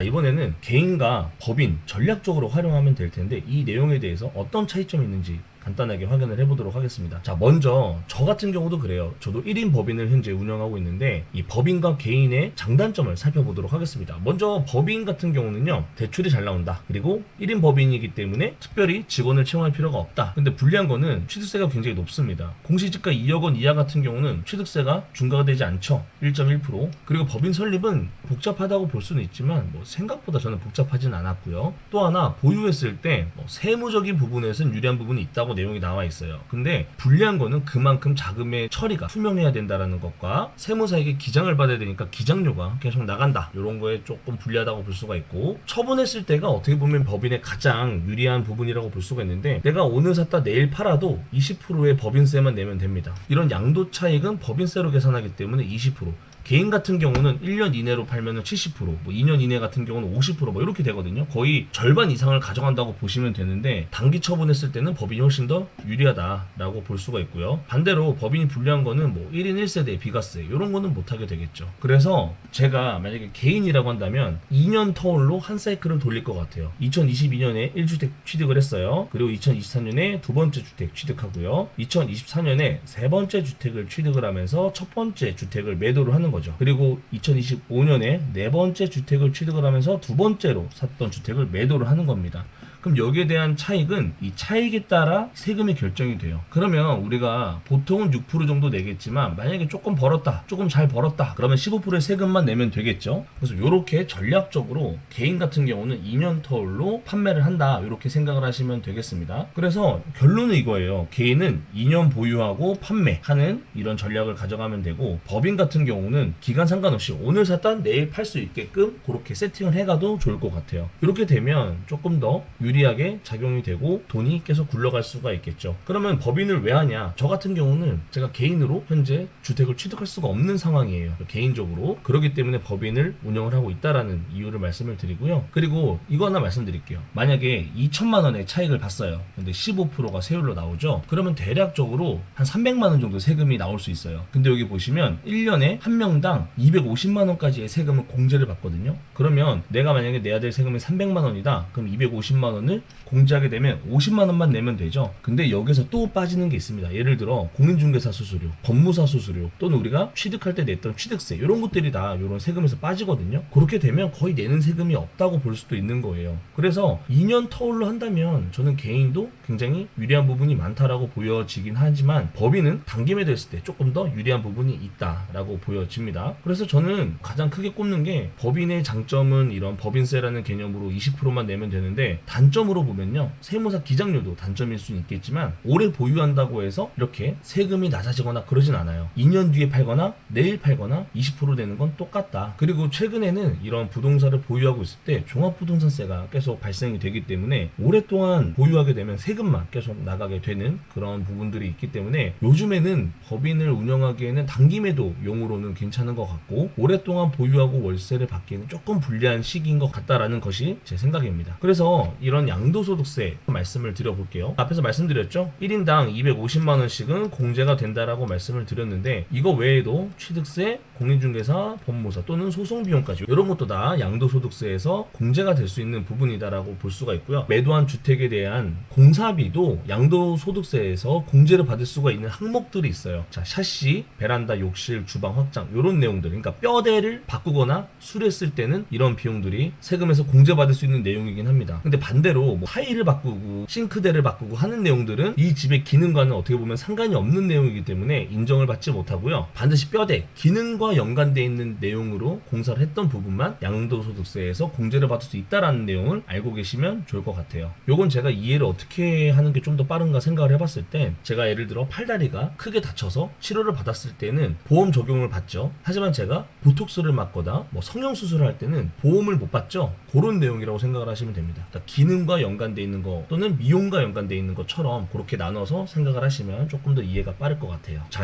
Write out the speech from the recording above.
이번에는 개인과 법인 전략적으로 활용하면 될 텐데 이 내용에 대해서 어떤 차이점이 있는지 간단하게 확인을 해보도록 하겠습니다. 자, 먼저 저 같은 경우도 그래요. 저도 1인 법인을 현재 운영하고 있는데 이 법인과 개인의 장단점을 살펴보도록 하겠습니다. 먼저 법인 같은 경우는요, 대출이 잘 나온다. 그리고 1인 법인이기 때문에 특별히 직원을 채용할 필요가 없다. 근데 불리한 거는 취득세가 굉장히 높습니다. 공시지가 2억 원 이하 같은 경우는 취득세가 중과가 되지 않죠. 1.1%. 그리고 법인 설립은 복잡하다고 볼 수는 있지만 생각보다 저는 복잡하진 않았고요. 또 하나, 보유했을 때 세무적인 부분에서는 유리한 부분이 있다고 내용이 나와 있어요. 근데 불리한 거는 그만큼 자금의 처리가 투명해야 된다라는 것과 세무사에게 기장을 받아야 되니까 기장료가 계속 나간다. 이런 거에 조금 불리하다고 볼 수가 있고, 처분했을 때가 어떻게 보면 법인의 가장 유리한 부분이라고 볼 수가 있는데, 내가 오늘 샀다 내일 팔아도 20%의 법인세만 내면 됩니다. 이런 양도 차익은 법인세로 계산하기 때문에 20%. 개인 같은 경우는 1년 이내로 팔면은 70%, 2년 이내 같은 경우는 50% 이렇게 되거든요. 거의 절반 이상을 가져간다고 보시면 되는데, 단기 처분했을 때는 법인이 훨씬 더 유리하다라고 볼 수가 있고요. 반대로 법인이 불리한 거는 1인 1세대 비과세 이런 거는 못하게 되겠죠. 그래서 제가 만약에 개인이라고 한다면 2년 터울로 한 사이클을 돌릴 것 같아요. 2022년에 1주택 취득을 했어요. 그리고 2023년에 두 번째 주택 취득하고요. 2024년에 세 번째 주택을 취득을 하면서 첫 번째 주택을 매도를 하는 거죠. 그리고 2025년에 네 번째 주택을 취득을 하면서 두 번째로 샀던 주택을 매도를 하는 겁니다. 그럼 여기에 대한 차익은 이 차익에 따라 세금이 결정이 돼요. 그러면 우리가 보통은 6% 정도 내겠지만, 만약에 조금 벌었다, 조금 잘 벌었다, 그러면 15%의 세금만 내면 되겠죠. 그래서 이렇게 전략적으로 개인 같은 경우는 2년 터울로 판매를 한다, 이렇게 생각을 하시면 되겠습니다. 그래서 결론은 이거예요. 개인은 2년 보유하고 판매하는 이런 전략을 가져가면 되고, 법인 같은 경우는 기간 상관없이 오늘 샀다 내일 팔 수 있게끔 그렇게 세팅을 해가도 좋을 것 같아요. 이렇게 되면 조금 더 유리하게 작용이 되고 돈이 계속 굴러갈 수가 있겠죠. 그러면 법인을 왜 하냐? 저 같은 경우는 제가 개인으로 현재 주택을 취득할 수가 없는 상황이에요. 개인적으로. 그렇기 때문에 법인을 운영을 하고 있다라는 이유를 말씀을 드리고요. 그리고 이거 하나 말씀드릴게요. 만약에 2천만 원의 차익을 봤어요. 근데 15%가 세율로 나오죠. 그러면 대략적으로 한 300만 원 정도 세금이 나올 수 있어요. 근데 여기 보시면 1년에 한 명당 250만 원까지의 세금을 공제를 받거든요. 그러면 내가 만약에 내야 될 세금이 300만 원이다. 그럼 250만 원을 공제하게 되면 50만 원만 내면 되죠. 근데 여기서 또 빠지는 게 있습니다. 예를 들어 공인중개사 수수료, 법무사 수수료, 또는 우리가 취득할 때 냈던 취득세, 이런 것들이 다 이런 세금에서 빠지거든요. 그렇게 되면 거의 내는 세금이 없다고 볼 수도 있는 거예요. 그래서 2년 터울로 한다면 저는 개인도 굉장히 유리한 부분이 많다라고 보여지긴 하지만, 법인은 단기 매도했을 때 조금 더 유리한 부분이 있다라고 보여집니다. 그래서 저는 가장 크게 꼽는 게, 법인의 장점은 이런 법인세라는 개념으로 20%만 내면 되는데, 단점으로 보면요, 세무사 기장료도 단점일 수는 있겠지만 오래 보유한다고 해서 이렇게 세금이 낮아지거나 그러진 않아요. 2년 뒤에 팔거나 내일 팔거나 20% 내는 건 똑같다. 그리고 최근에는 이런 부동산을 보유하고 있을 때 종합부동산세가 계속 발생이 되기 때문에 오랫동안 보유하게 되면 세금만 계속 나가게 되는 그런 부분들이 있기 때문에, 요즘에는 법인을 운영하기에는 단기 매도 용으로는 괜찮은 것 같고, 오랫동안 보유하고 월세를 받기에는 조금 불리한 시기인 것 같다라는 것이 제 생각입니다. 그래서 이런 양도소득세 말씀을 드려볼게요. 앞에서 말씀드렸죠? 1인당 250만 원씩은 공제가 된다라고 말씀을 드렸는데, 이거 외에도 취득세, 공인중개사, 법무사 또는 소송비용까지 이런 것도 다 양도소득세에서 공제가 될 수 있는 부분이다라고 볼 수가 있고요. 매도한 주택에 대한 공사비도 양도소득세에서 공제를 받을 수가 있는 항목들이 있어요. 자, 샤시, 베란다, 욕실, 주방 확장, 이런 내용들, 그러니까 뼈대를 바꾸거나 수리했을 때는 이런 비용들이 세금에서 공제받을 수 있는 내용이긴 합니다. 근데 반대로 타일을 바꾸고 싱크대를 바꾸고 하는 내용들은 이 집의 기능과는 어떻게 보면 상관이 없는 내용이기 때문에 인정을 받지 못하고요. 반드시 뼈대, 기능과 연관되어 있는 내용으로 공사를 했던 부분만 양도소득세에서 공제를 받을 수 있다라는 내용을 알고 계시면 좋을 것 같아요. 요건 제가 이해를 어떻게 하는 게 좀 더 빠른가 생각을 해봤을 때, 제가 예를 들어 팔다리가 크게 다쳐서 치료를 받았을 때는 보험 적용을 받죠. 하지만 제가 보톡스를 맞거나 성형수술을 할 때는 보험을 못 받죠. 그런 내용이라고 생각을 하시면 됩니다. 그러니까 기능과 연관되어 있는 거 또는 미용과 연관되어 있는 것처럼 그렇게 나눠서 생각을 하시면 조금 더 이해가 빠를 것 같아요. 자,